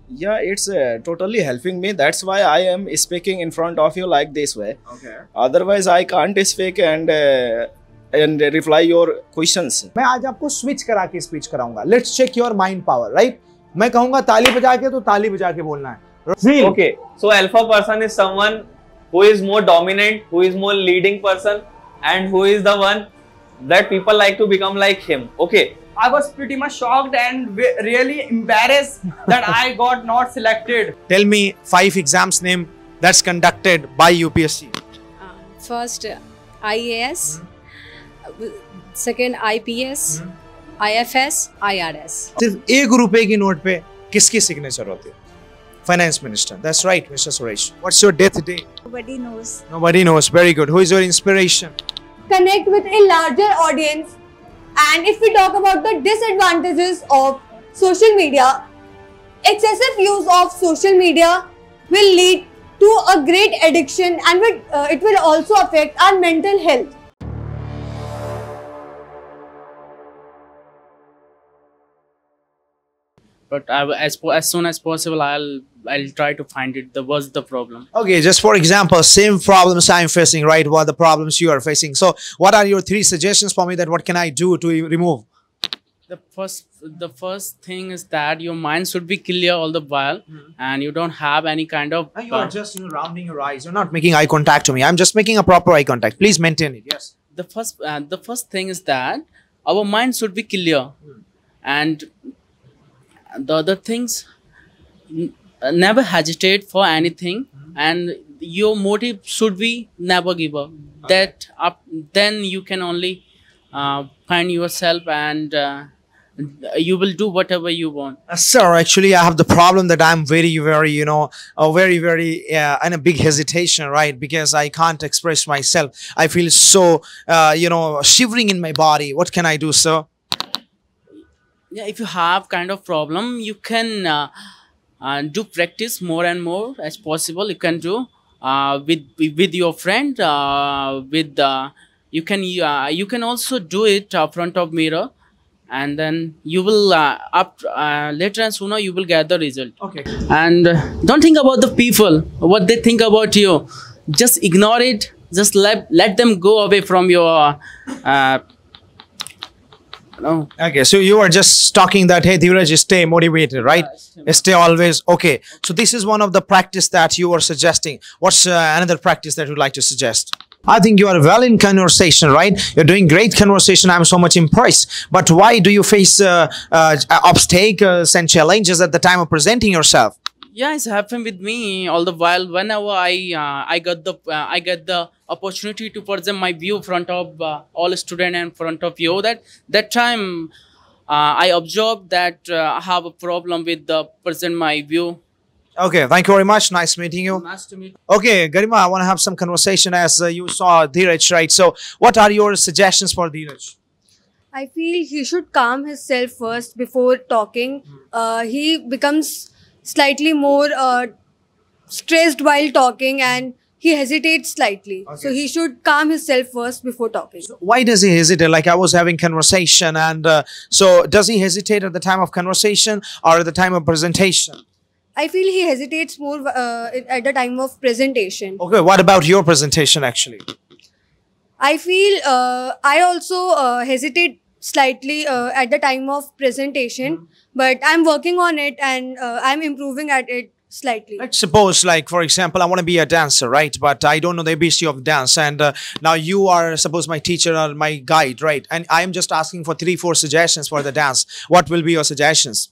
Yeah, it's totally helping me. That's why I am speaking in front of you like this way. Okay. Otherwise, I can't speak and reply your questions. मैं आज आपको switch करा के speech कराऊंगा. Let's check your mind power, right? मैं कहूंगा ताली बजा के तो ताली बजा के बोलना है. Okay, so alpha person is someone who is more dominant, who is more leading person, and who is the one that people like to become like him. Okay. I was pretty much shocked and really embarrassed that I got not selected. Tell me 5 exams name that's conducted by UPSC. First IAS, second IPS, IFS, IRS. सिर्फ 1 रुपए की note पे किसकी signature होती है? Finance Minister. That's right, Mr. Suresh. What's your death day? Nobody knows. Nobody knows. Very good. Who is your inspiration? Connect with a larger audience. And if we talk about the disadvantages of social media, excessive use of social media will lead to a great addiction and it will also affect our mental health. But as soon as possible, I'll try to find it. What's the problem? Okay, just for example, same problems I'm facing, right? What the problems you are facing. So, what are your 3 suggestions for me that what can I do to remove? The first thing is that your mind should be clear all the while, and you don't have any kind of. You are just rounding your eyes. You're not making eye contact to me. I'm just making a proper eye contact. Please maintain it. Yes. The first thing is that our mind should be clear, and the other things, never hesitate for anything, and your motive should be never give up. Then you can only find yourself, and you will do whatever you want. Sir, actually I have the problem that I'm very in a big hesitation, right? Because I can't express myself. I feel so shivering in my body. What can I do, sir? Yeah, if you have kind of problem, you can do practice more and more as possible. You can do with your friend. You can also do it front of mirror, and then you will later and sooner you will get the result. Okay. And don't think about the people, what they think about you. Just ignore it. Just let them go away from your. No. Okay, so you are just talking that, hey, Dheeraj, stay motivated, right? Stay always. Okay, so this is one of the practice that you are suggesting. What's another practice that you'd like to suggest? I think you are well in conversation, right? You're doing great conversation. I'm so much impressed. But why do you face obstacles and challenges at the time of presenting yourself? Yeah, it's happened with me all the while. Whenever I get the opportunity to present my view in front of all students and in front of you, that time I observed that I have a problem with the present my view. Okay, thank you very much. Nice meeting you. Nice to meet you. Okay, Garima, I want to have some conversation as you saw Dheeraj, right? So, what are your suggestions for Dheeraj? I feel he should calm himself first before talking. He becomes slightly more stressed while talking and he hesitates slightly. Okay. So he should calm himself first before talking. So why does he hesitate? Like I was having conversation and so does he hesitate at the time of conversation or at the time of presentation? I feel he hesitates more at the time of presentation. Okay, what about your presentation actually? I feel I also hesitate slightly at the time of presentation, but I'm working on it and I'm improving at it slightly. Let's suppose, like for example, I want to be a dancer, right? But I don't know the ABC of dance, and now you are, suppose, my teacher or my guide, right? And I am just asking for 3-4 suggestions for the dance. What will be your suggestions?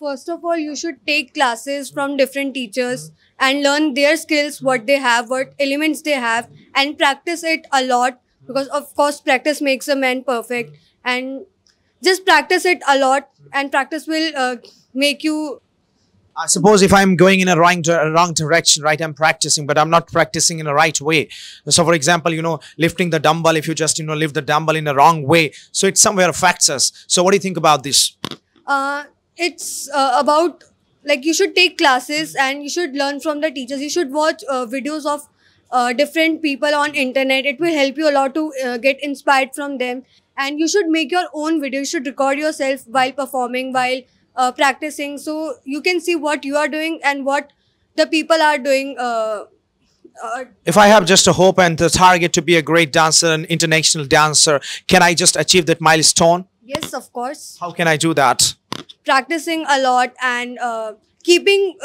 First of all, you should take classes from different teachers and learn their skills, what they have, what elements they have, and practice it a lot, because of course practice makes a man perfect. And just practice it a lot, and practice will make you. I suppose if I'm going in a wrong direction, right, I'm practicing, but I'm not practicing in the right way. So for example, lifting the dumbbell, if you just, lift the dumbbell in the wrong way, so it somewhere affects us. So what do you think about this? It's about, like, you should take classes and you should learn from the teachers. You should watch videos of different people on internet. It will help you a lot to get inspired from them. And you should make your own video. You should record yourself while performing, while practicing, so you can see what you are doing and what the people are doing. If I have just a hope and the target to be a great dancer, an international dancer, can I just achieve that milestone? Yes, of course. How can I do that? Practicing a lot and keeping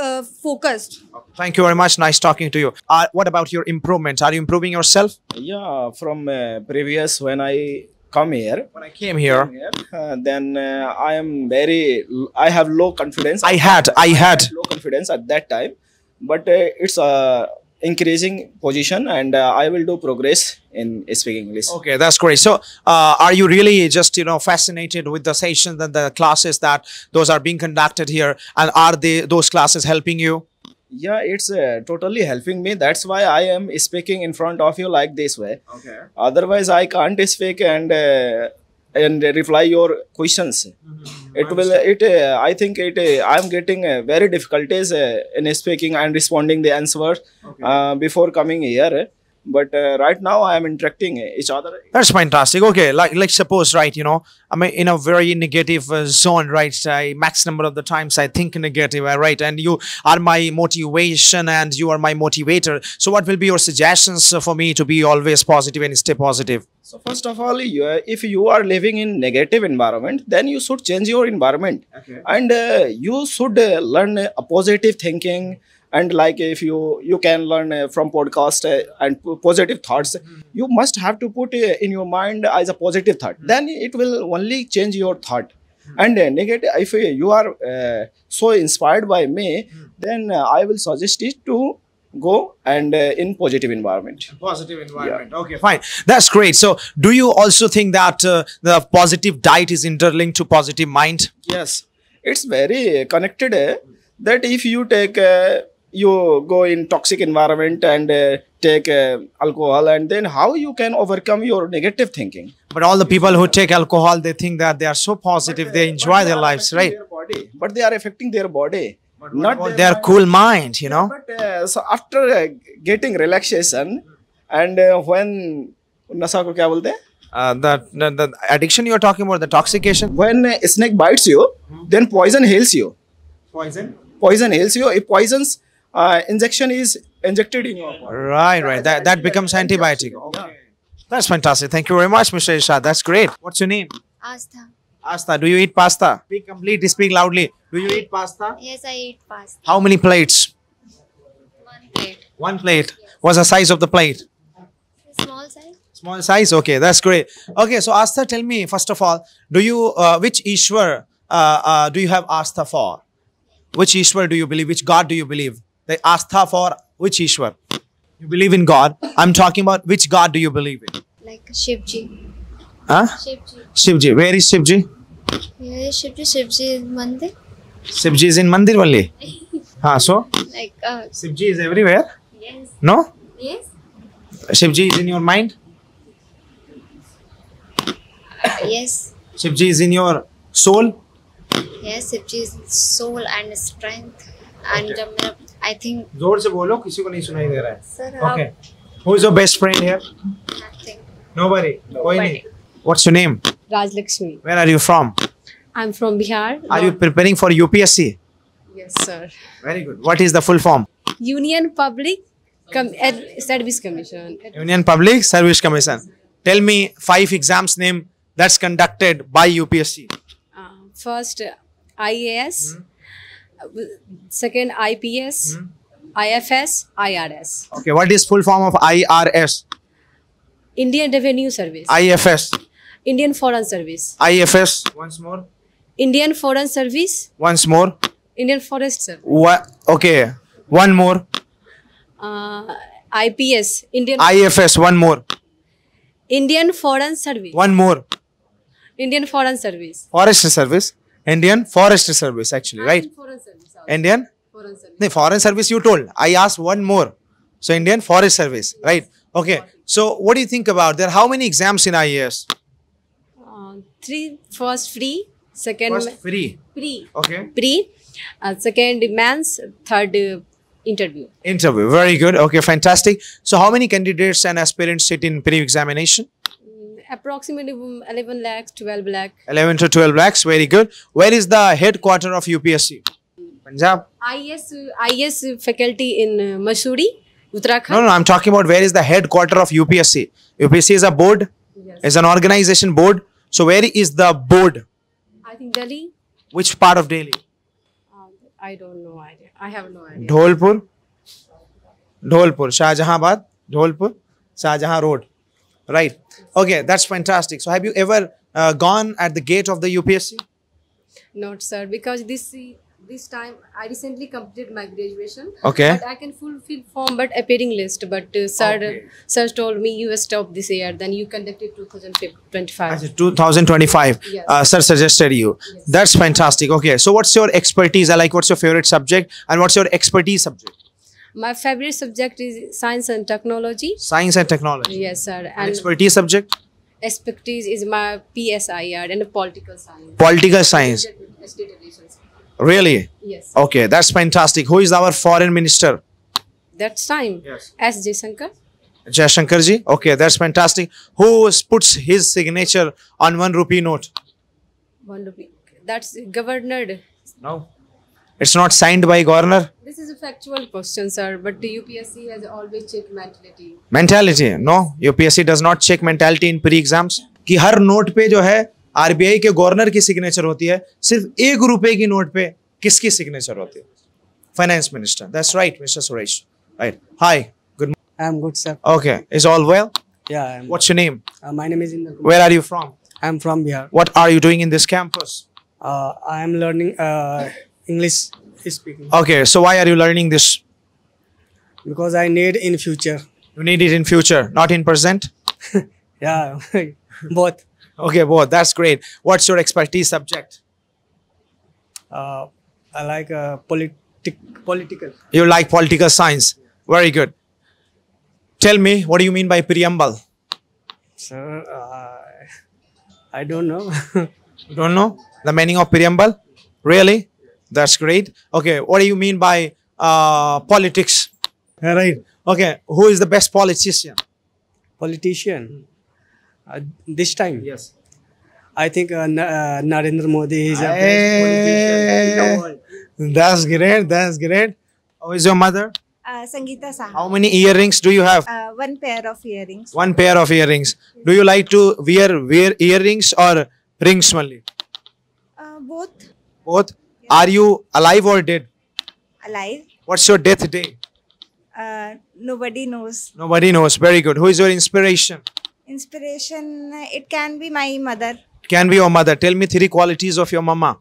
focused. Thank you very much. Nice talking to you. What about your improvement? Are you improving yourself? Yeah, from previous when I come here, When I came here, then I am I have low confidence. I had. low confidence at that time, but it's increasing position, and I will do progress in speaking English. Okay, that's great. So, are you really just fascinated with the sessions and the classes that those are being conducted here, and are those classes helping you? Yeah, it's totally helping me. That's why I am speaking in front of you like this way. Okay. Otherwise, I can't speak and reply your questions. It will. I think I am getting very difficulties in speaking and responding the answers before coming here. But right now I am interacting each other. That's fantastic. Okay, like suppose, right, I'm in a very negative zone, right? Max number of the times I think negative, right? And you are my motivation and you are my motivator. So what will be your suggestions for me to be always positive and stay positive? So first of all, if you are living in negative environment, then you should change your environment. Okay. And you should learn a positive thinking. And like if you can learn from podcast and positive thoughts, you must have to put in your mind as a positive thought. Then it will only change your thought. And negative, if you are so inspired by me, then I will suggest it to go and in positive environment. Positive environment. Okay, fine. That's great. So do you also think that the positive diet is interlinked to positive mind? Yes, it's very connected. That if you take you go in toxic environment and take alcohol, and then how you can overcome your negative thinking. But all the people who take alcohol, they think that they are so positive, they enjoy their lives, right? But they are affecting their body, not About their cool mind, But so after getting relaxation and when nasa ko kya bolte hain? The addiction you are talking about, the toxication. When a snake bites you, then poison heals you. Poison heals you. If poison's injection is injected in your body. Right. That becomes antibiotic. Okay. That's fantastic. Thank you very much, Mr. Irshad. That's great. What's your name? Astha. Asta. Do you eat pasta? Speak complete. Speak loudly. Do you eat pasta? Yes, I eat pasta. How many plates? 1 plate. One plate. What's the size of the plate? Small size. Small size. Okay, that's great. Okay, so Asta, tell me first of all, do you which Ishwar do you have Astha for? Which Ishwar do you believe? Which God do you believe? The Astha for which Ishwar? You believe in God. I'm talking about which God do you believe in? Like Shivji. Huh? Shivji. Shivji. Where is Shivji? Yeah, Shivji. Shivji is Mandir. Shivji is in Mandir only. So? Like, Shivji is everywhere? yes. No? Yes. Shivji is in your mind? Yes. Shivji is in your soul? Yes, Shivji is soul and strength. And I think, जोर से बोलो, किसी को नहीं सुनाई दे रहा है. sir, Okay. Who is your best friend here? nothing. Nobody. कोई नहीं. What's your name? Raj Lakshmi. Where are you from? I'm from Bihar. Are you preparing for UPSC? Yes, sir. Very good. What is the full form? Union Public Service Commission. Union Public Service Commission. Tell me 5 exams name that's conducted by UPSC. First, IAS. Second, IPS. IFS. IRS. Okay, what is full form of IRS? Indian Revenue Service. IFS. Indian Foreign Service. IFS. Once more. Indian Foreign Service. Once more. Indian Forest Service. What? Okay. One more. IPS. IFS. One more. Indian Foreign Service. One more. Indian Foreign Service. Forest Service. Indian Forest Service, actually, right? Foreign Service. Indian? Foreign Service. The Foreign Service you told. I asked one more. So Indian Forest Service, right? Okay. So what do you think about there? How many exams in IAS? 3. First free. Second First free. pre. Okay. Pre. Second mains. Third interview. Interview. Very good. Okay, fantastic. So how many candidates and aspirants sit in pre-examination? Approximately 11 lakhs, 12 lakh. 11 to 12 lakhs. Very good. Where is the headquarter of UPSC? Punjab. IS faculty in Mussoorie, Uttarakhand. No, I'm talking about where is the headquarter of UPSC. UPSC is a board. Yes. Is an organization board. So where is the board? I think Delhi. Which part of Delhi? I don't know idea. I have no idea. Dholpur. Shahjahanabad. Dholpur. Shahjahan Road. Right. Okay, that's fantastic. So have you ever gone at the gate of the UPSC? Not sir, because this time I recently completed my graduation. Okay. But I can fulfill form but appearing list. But sir told me you stop this year. Then you conducted 2025. 2025. Yes. Sir suggested you. Yes. That's fantastic. Okay. So what's your expertise? What's your favorite subject? And what's your expertise subject? My favorite subject is science and technology. Science and technology. Yes, sir. And And expertise subject? expertise is my PSIR and political science. Political science. State relations. Really? Yes. Okay, that's fantastic. Who is our foreign minister? That's time. Yes. S. Jaishankar. Jaishankar ji. Okay, that's fantastic. Who puts his signature on 1 rupee note? 1 rupee. That's governor. No. It's not signed by governor. This is a factual question, sir. But the UPSC has always checked mentality. Mentality. No. UPSC does not check mentality in pre-exams. कि हर note पे जो है RBI के governor की signature होती है, सिर्फ 1 रुपए की नोट पे किसकी सिग्नेचर होती है? Finance Minister. That's right, Mr. Suresh. Right. Hi. Good morning. I'm good, sir. Okay. Is all well? Yeah. What's your name? My name is Indra. Where are you from? I'm from Bihar. What are you doing in this campus? I am learning English speaking Okay. So why are you learning this? because I need in future. You need it in future, not in present? Yeah, both. Okay, both. That's great. What's your expertise subject? I like political. You like political science. Very good. Tell me, what do you mean by preamble? Sir, I don't know. You don't know the meaning of preamble? Really? That's great. Okay, what do you mean by politics? Right. Okay, who is the best politician? Politician. This time, Yes. I think Narendra Modi is a best politician in the world. That's great. That's great. How is your mother? Sangeeta Saha. How many earrings do you have? One pair of earrings. One pair of earrings. Do you like to wear earrings or rings only? Both Both. Are you alive or dead? alive. What's your death day? Nobody knows. Nobody knows. Very good. Who is your inspiration? Inspiration, it can be my mother. Can be your mother. Tell me 3 qualities of your mama.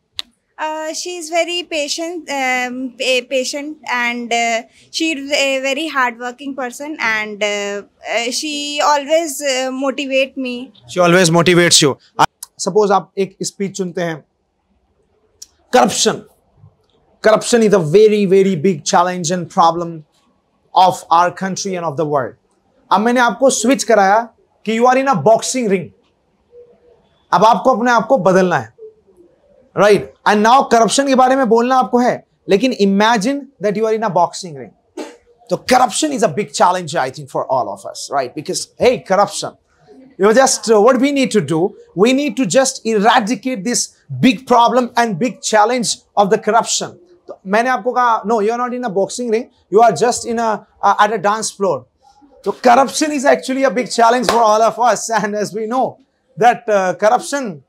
She is very patient, patient, and she is a very hardworking person, and she always motivate me. She always motivates you. Suppose आप एक speech चुनते हैं. Corruption. Corruption is a very, very big challenge and problem of our country and of the world. अब मैंने आपको switch कराया कि you are in a boxing ring. अब आपको अपने आप को बदलना है. Right. And now corruption के बारे में बोलना आपको है. लेकिन imagine that you are in a boxing ring. So corruption is a big challenge, I think, for all of us, right? Because, hey, corruption. You just, what we need to do, we need to just eradicate this big problem and big challenge of the corruption. तो मैंने आपको कहा, no, you are not in a boxing ring. You are just in at a dance floor. So corruption is actually a big challenge for all of us. And as we know, that corruption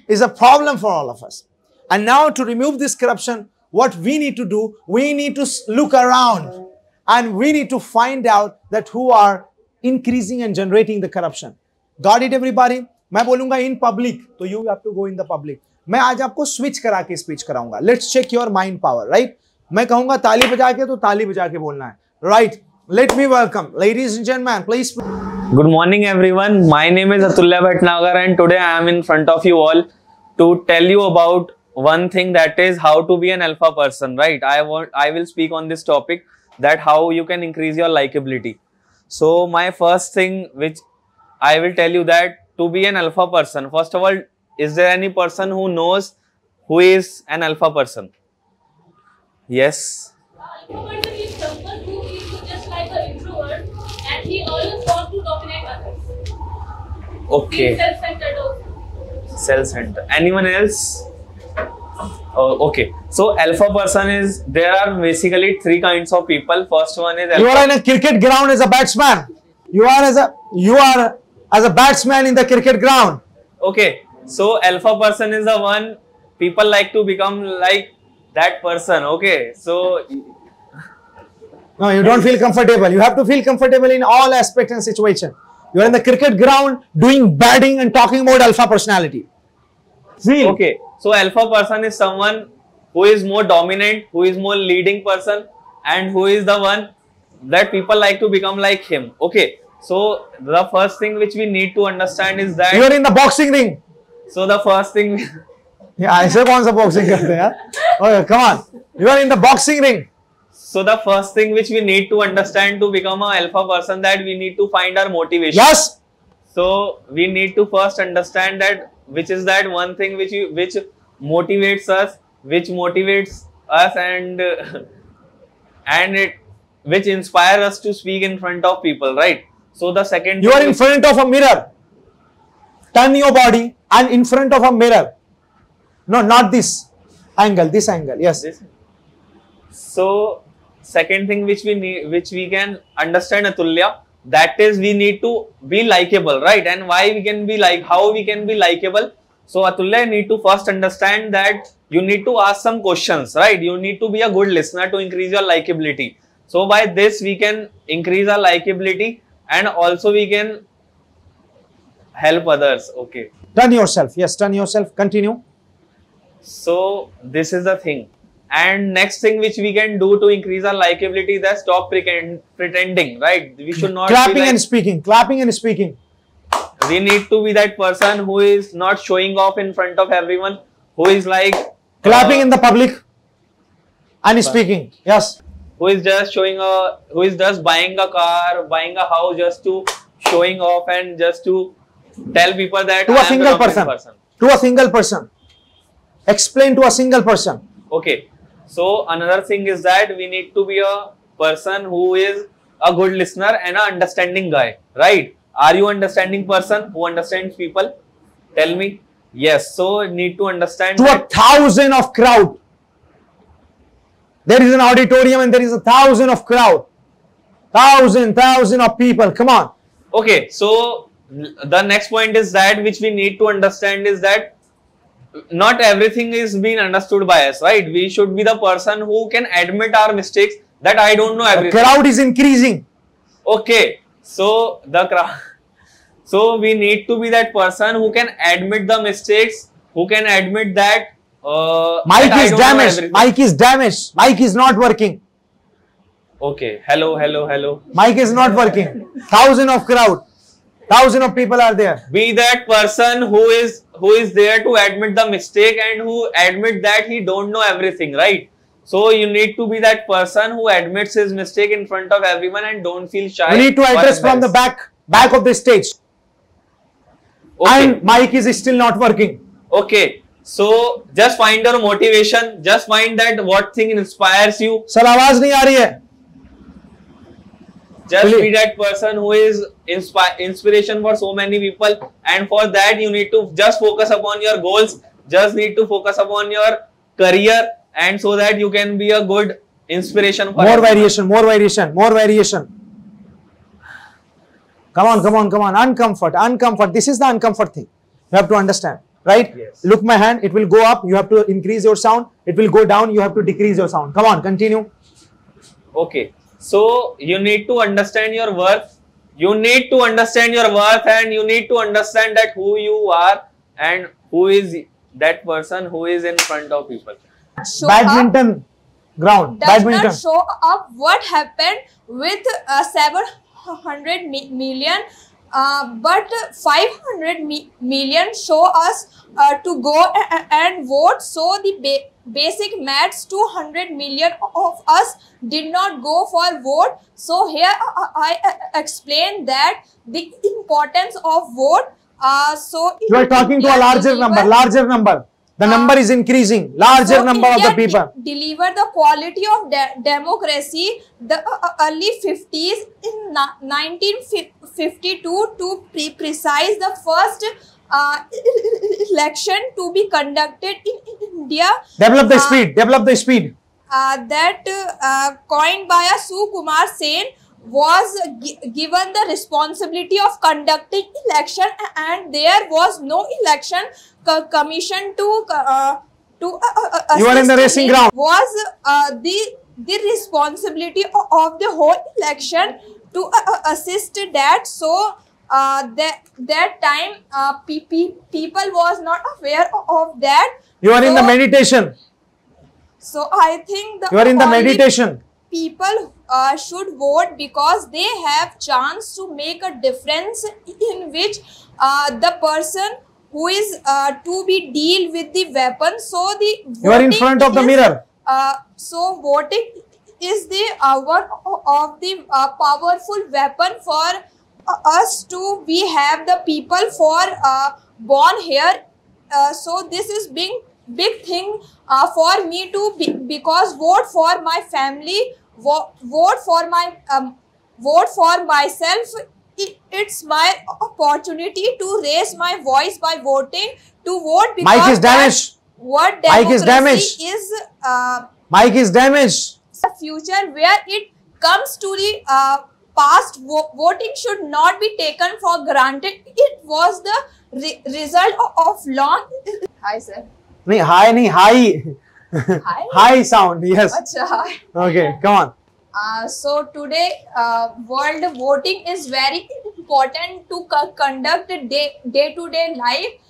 is a problem for all of us. And now to remove this corruption, what we need to do, we need to look around and we need to find out that who are increasing and generating the corruption. Got it, everybody? मैं बोलूंगा in public, तो you have to go in the public. मैं आज आपको switch करा के speech कराऊंगा. Let's check your mind power, right? मैं कहूंगा ताली बजा के तो ताली बजा के बोलना है, right? Let me welcome, ladies and gentlemen, please. Good morning, everyone. My name is Atulya Bhatnagar, and today I am in front of you all to tell you about one thing, that is how to be an alpha person, right? I will speak on this topic, that how you can increase your likability. So my first thing which I will tell you, that to be an alpha person, first of all, is there any person who knows who is an alpha person? Yes. Alpha person is someone who is just like an introvert and he always wants to dominate others. Okay. Self-centered also. Self-centered. Anyone else? Oh, okay. So alpha person is, there are basically three kinds of people. First one is You alpha. are in a cricket ground as a batsman. You are as a batsman in the cricket ground. Okay. So alpha person is the one people like to become like that person. Okay. So No, you don't feel comfortable. You have to feel comfortable in all aspects and situation. You are in the cricket ground doing batting and talking about alpha personality. Feel. okay. So alpha person is someone who is more dominant, who is more leading person, and who is the one that people like to become like him. Okay. So the first thing which we need to understand is that You are in the boxing ring. so the first thing Yeah, ऐसे कौन सा boxing करते हैं यार? Okay, come on. You are in the boxing ring. so the first thing which we need to understand to become a alpha person, that we need to find our motivation. Yes. So we need to first understand that which is that one thing which motivates us, and it which inspire us to speak in front of people, right? So the second You thing are in which- front of a mirror. Turn your body and in front of a mirror. No, not this angle. This angle. Yes. This. So second thing which we need, which we can understand, Atulya, that is we need to be likable, right? And why we can be like, how we can be likable? So Atulya, you need to first understand that you need to ask some questions, right? You need to be a good listener to increase your likability. So by this we can increase our likability, and also we can help others. Okay. Turn yourself. Yes, turn yourself. Continue. So this is the thing. And next thing which we can do to increase our likability is that stop pretending, right? We should not Clapping be like, and speaking. Clapping and speaking. we need to be that person who is not showing off in front of everyone, who is like Clapping in the public and speaking. Yes. who is just who is just buying a car, buying a house just to showing off and just to tell people that To I a am the single dominant person. To a single person. Explain to a single person. Okay. So another thing is that we need to be a person who is a good listener and an understanding guy, right? Are you understanding person who understands people? Tell me. Yes. So need to understand To a that. 1,000 of crowd. There is an auditorium and there is 1,000 of crowd. 1,000 of people. Come on. Okay. So the next point is that which we need to understand is that not everything is being understood by us, right? We should be the person who can admit our mistakes, that I don't know The everything. crowd is increasing. Okay, so the crowd. So we need to be that person who can admit the mistakes, who can admit that Mic that I is don't know damaged. everything. Mic is damaged. Mic is not working. Okay, hello. Mic is not working. 1,000 of crowd. 1,000 of people are there. Be that person who is there to admit the mistake and who admit that he don't know everything, right? So you need to be that person who admits his mistake in front of everyone and don't feel shy. You need to or address from the embarrassed. back of the stage. Okay. And mic is still not working. Okay. So just find your motivation. Just find that what thing inspires you. Sir आवाज नहीं आ रही है. Just Please. be that person who is inspiration for so many people, and for that you need to just focus upon your goals. Just need to focus upon your career, and so that you can be a good inspiration for More everyone. variation, more variation, more variation. Come on. Uncomfort. This is the uncomfort thing. You have to understand, right? Yes. Look my hand. It will go up. You have to increase your sound. It will go down. You have to decrease your sound. Come on, continue. Okay. So you need to understand your worth. You need to understand your worth, and you need to understand that who you are and who is that person who is in front of people. Show Badminton ground. does Badminton. not show up what happened with 700 million, but 500 million show us to go and vote. So the basic maths, 200 million of us did not go for vote. So here I explain that the importance of vote. So You are talking to a larger number. The number is increasing. Larger number of the people. Deliver the quality of democracy. The early 50s in 1952 to precise, the first election to be conducted in India. Develop the speed. Develop the speed. That coined by a Sukumar Sen, was given the responsibility of conducting election, and there was no election commission to you are in the racing ground. Was the responsibility of the whole election to assist that. So that time people was not aware of that. You are in the meditation. So I think you are in the meditation. People should vote because they have chance to make a difference, in which the person who is to be deal with the weapon. So you are in front of the mirror. So voting is the one of the powerful weapon for us to we have the people for born here. So this is big thing for me to because vote for my family, vote for myself. It's my opportunity to raise my voice by voting, to vote because mic is damaged. What mic is damaged. Mic is damaged. The future where it comes to the past, voting should not be taken for granted. It was the result of long. Hi sir. No, hi, no, hi. High sound, yes. Achha. Okay, come on. So today, world voting is very important to conduct day-to-day life.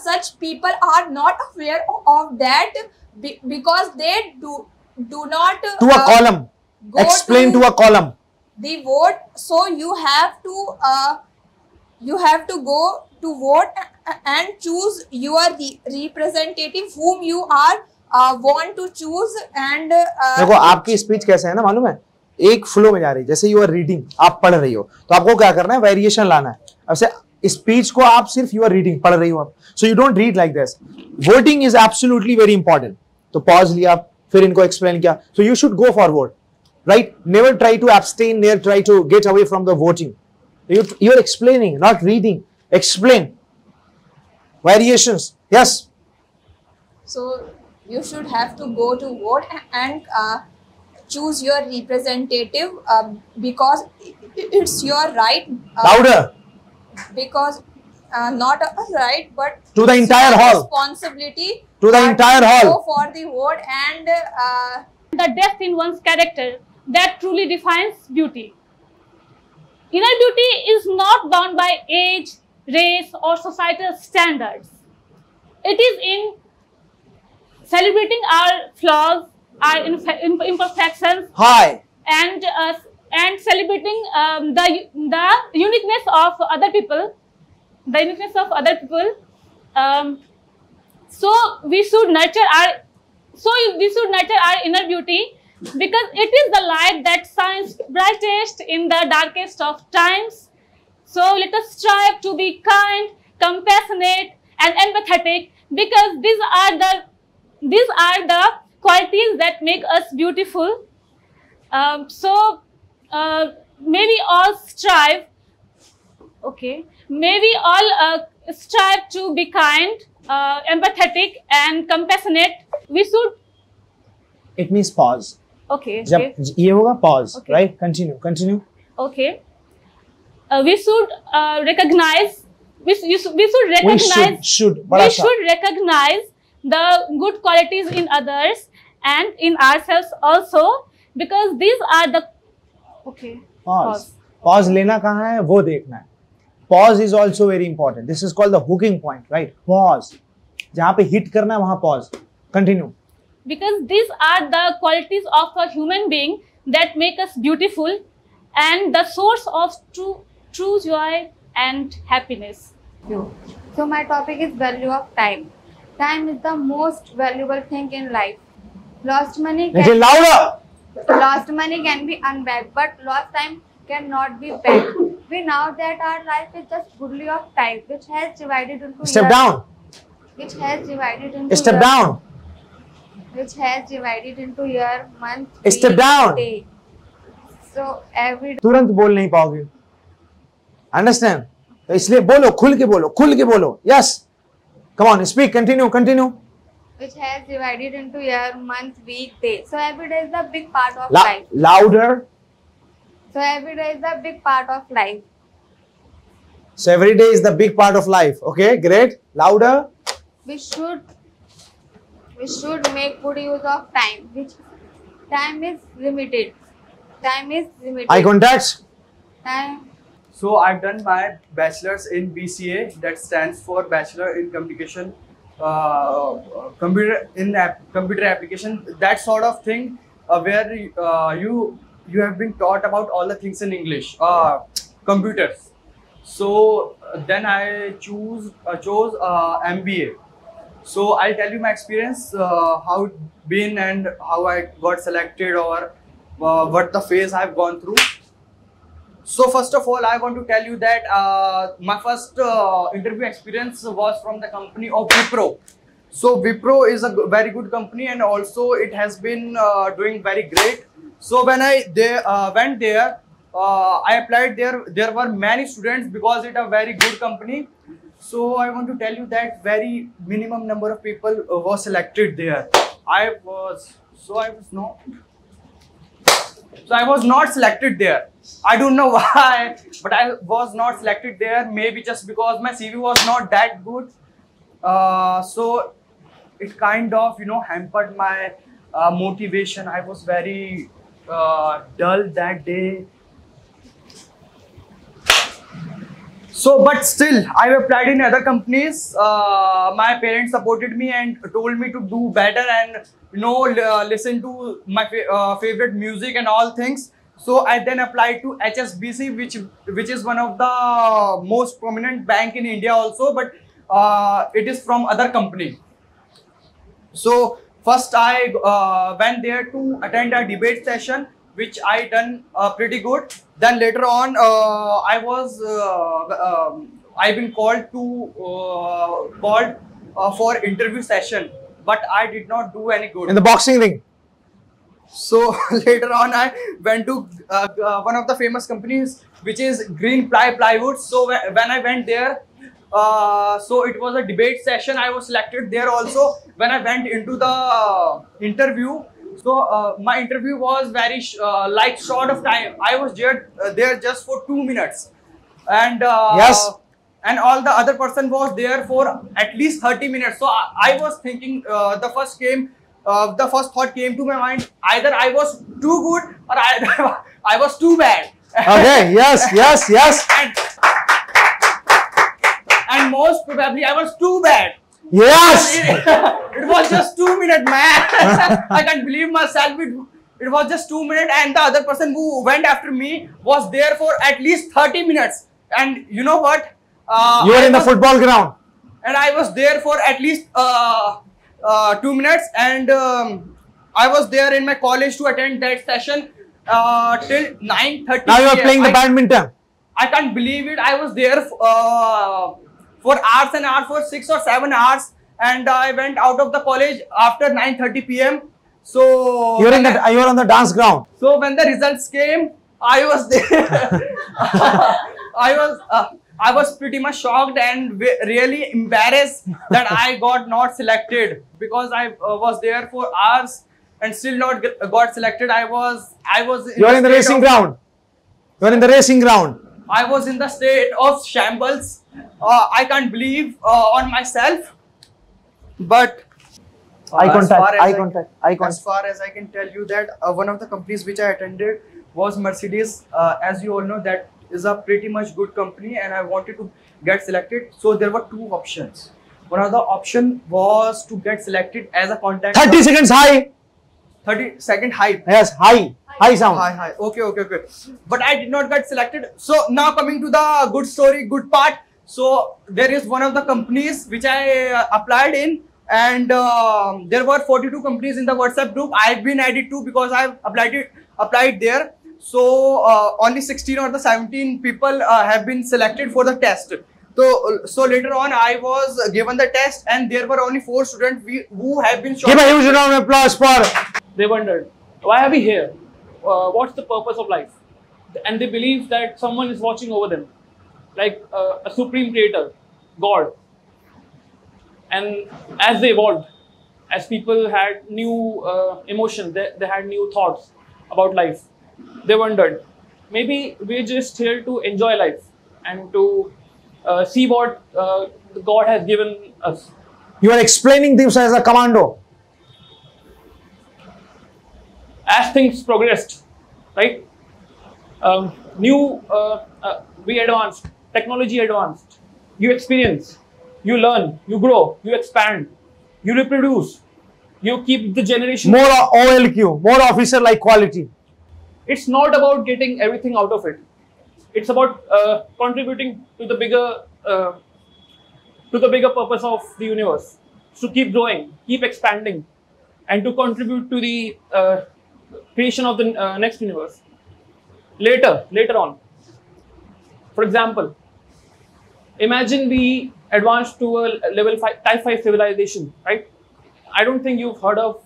Such people are not aware of that because they do not to a column. Explain to a column. The vote. So you have to go to vote and choose your representative whom you are want to choose. And देखो आपकी speech कैसे है ना मालूम है, एक flow में जा रही है. जैसे यू आर रीडिंग, आप पढ़ रही हो, तो आपको क्या करना है, वेरिएशन लाना है. अब से स्पीच को आप सिर्फ यू आर रीडिंग, पढ़ रही हो आप, so you don't read like this. Voting is absolutely very important. तो पॉज लिया, फिर इनको एक्सप्लेन किया. So you should go for vote, right. Never try to abstain, never try to get away from the voting. You are explaining, not reading. Explain. Variations. Yes. So you should have to go to vote and choose your representative because it's your right. Louder. Because not a right, but to the entire hall. Responsibility. To the entire hall. Go for the vote and the depth in one's character that truly defines beauty. Inner beauty is not bound by age, race or societal standards. It is in celebrating our flaws, our imperfections, and celebrating the uniqueness of other people. So we should nurture our inner beauty, because it is the light that shines brightest in the darkest of times. So let us strive to be kind, compassionate, and empathetic, because these are the qualities that make us beautiful. May we all strive. Okay. May we all strive to be kind, empathetic, and compassionate. We should. It means pause. Okay. जब ये होगा pause, right? Continue. Okay. We should recognize. We should recognize the good qualities in others and in ourselves also, because these are the. Okay. Pause लेना कहाँ है वो देखना है. Pause is also very important. This is called the hooking point, right? Pause. जहाँ पे hit करना है वहाँ pause. Continue. Because these are the qualities of a human being that make us beautiful and the source of true joy and happiness. So my topic is value of time. Time is the most valuable thing in life. Lost money can be unbacked, but lost time cannot be back. We know that our life is just goodly of time, which has divided into Step down. which has divided into Step year, down. which has divided into year, month, Step week, down. day. So every तुरंत बोल नहीं पाओगे. Understand? तो इसलिए बोलो, खुल के बोलो. Yes. Come on, speak, continue. which has divided into year, month, week, day. So every day is the big part of life. Louder. So every day is the big part of life. So every day is the big part of life. Okay, great. Louder. We should make good use of time, which time is limited. Eye contact. Time. So I've done my bachelor's in BCA, that stands for Bachelor in Communication, computer application, that sort of thing, where you have been taught about all the things in English, computers. So then I chose MBA. So I'll tell you my experience, how it been and how I got selected, or what the phase I've gone through. So first of all, I want to tell you that my first interview experience was from the company of Wipro. So Wipro is a very good company, and also it has been doing very great. So when I went there, I applied there. There were many students because it's a very good company. So I want to tell you that very minimum number of people was selected there. I was not selected there. I don't know why, but I was not selected there. Maybe just because my CV was not that good. So it kind of, hampered my motivation. I was very dull that day. So, but still, I applied in other companies. My parents supported me and told me to do better and listen to my favorite music and all things. So I then applied to HSBC, which is one of the most prominent bank in India also, but it is from other company. So first I went there to attend a debate session, which I done pretty good. Then later on, I've been called for interview session, but I did not do any good. In the boxing ring. So later on, I went to one of the famous companies, which is Green Plywood. So when I went there, so it was a debate session. I was selected there also. When I went into the interview, so my interview was very short of time. I was there just for 2 minutes, and yes, and all the other person was there for at least 30 minutes. So I was thinking, the first thought came to my mind: either I was too good or I was too bad. Okay. Yes. And most probably I was too bad. Yes. It was just 2 minutes, man. I can't believe myself. It was just 2 minutes, and the other person who went after me was there for at least 30 minutes. And you know what? You were in the football ground. And I was there for at least 2 minutes, and I was there in my college to attend that session till 9:30. Now you are playing the badminton. I can't believe it. I was there for hours and hours, for 6 or 7 hours, and I went out of the college after 9:30 p.m. So you were on the dance ground. So when the results came, I was there. I was pretty much shocked and really embarrassed that I got not selected, because I was there for hours and still not got selected. I was. You are in the racing ground. You are in the racing ground. I was in the state of shambles. I can't believe on myself. But eye contact. As far as I can tell you that one of the companies which I attended was Mercedes. As you all know, that is a pretty much good company, and I wanted to get selected. So there were two options. One of the option was to get selected as a contact. 30 seconds high. 30-second high. Yes, high sound. High. Okay. But I did not get selected. So now coming to the good story, good part. So there is one of the companies which I applied in, and there were 42 companies in the WhatsApp group. I've been added to because I've applied there. So only 16 or the 17 people have been selected for the test. So later on, I was given the test, and there were only 4 students who have been short. Give a huge round of applause for. They wondered, why are we here? What's the purpose of life? And they believe that someone is watching over them, like a supreme creator, God. And as they evolved, as people had new emotions, they had new thoughts about life, they wondered, maybe we're just here to enjoy life and to see what God has given us. You are explaining this as a commando. As things progressed, right? We advanced, technology advanced, you experience, you learn, you grow, you expand, you reproduce, you keep the generation. More OLQ, more officer-like quality. It's not about getting everything out of it. It's about contributing to the bigger purpose of the universe. To keep growing, keep expanding, and to contribute to the creation of the next universe. Later on. For example, imagine we advance to a level 5, type 5 civilization, right? I don't think you've heard of,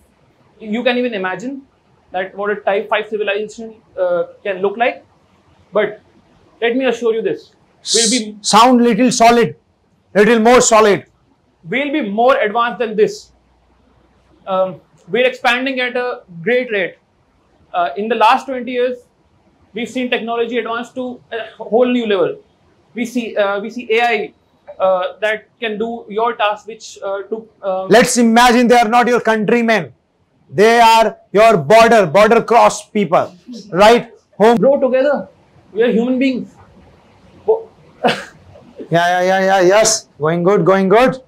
you can even imagine that what a type 5 civilization can look like. But let me assure you this, we'll be sound little solid, little more solid. We'll be more advanced than this. We're expanding at a great rate. In the last 20 years, we've seen technology advance to a whole new level. We see AI that can do your task, which Let's imagine they are not your countrymen. They are your border cross people, right? Home. Grow together. We are human beings. Yes. Going good.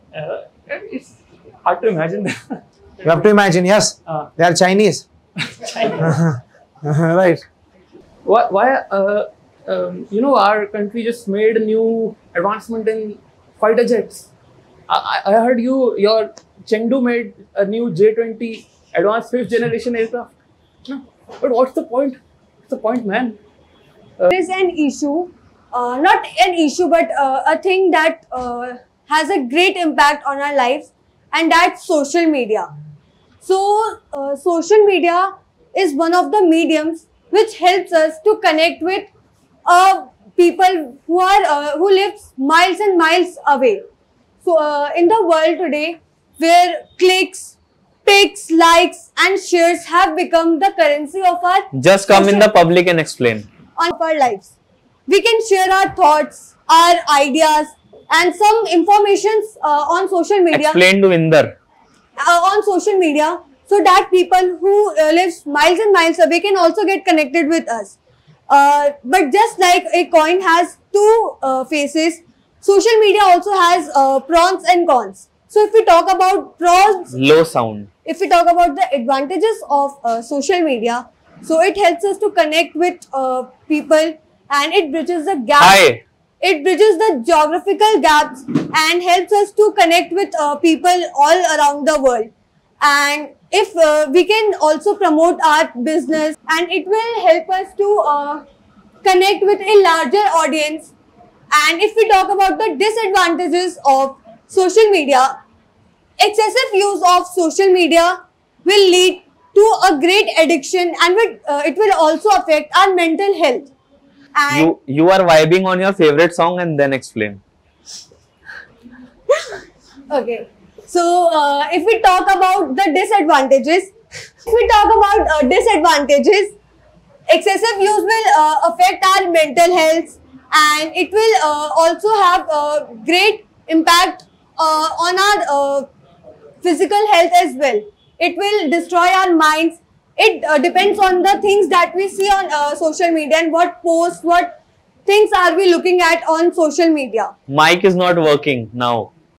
It's hard to imagine that. You have to imagine, yes. They are Chinese. Right. Why? Our country just made a new advancement in fighter jets. I heard your Chengdu made a new J-20 advanced 5th generation aircraft. But what's the point? What's the point, man? There is an issue, not an issue, but a thing that has a great impact on our lives, and that's social media. So, social media is one of the mediums which helps us to connect with people who live miles and miles away. So, in the world today, where clicks, pics, likes, and shares have become the currency of our Just come in the public and explain. On our lives, we can share our thoughts, our ideas, and some informations on social media. Explain to Inder. On social media, so that people who live miles and miles away can also get connected with us. But just like a coin has two faces, social media also has pros and cons. So if we talk about pros, Low sound. if we talk about the advantages of social media, so it helps us to connect with people, and it bridges the gap. Hi. It bridges the geographical gaps and helps us to connect with people all around the world. And if we can also promote our business, and it will help us to connect with a larger audience. And if we talk about the disadvantages of social media, excessive use of social media will lead to a great addiction, and it will also affect our mental health. And You are vibing on your favorite song and then explain. okay, so if we talk about the disadvantages, excessive use will affect our mental health, and it will also have a great impact on our physical health as well. It will destroy our minds. It depends on the things that we see on social media, and what posts, what things are we looking at on social media. Mic is not working now.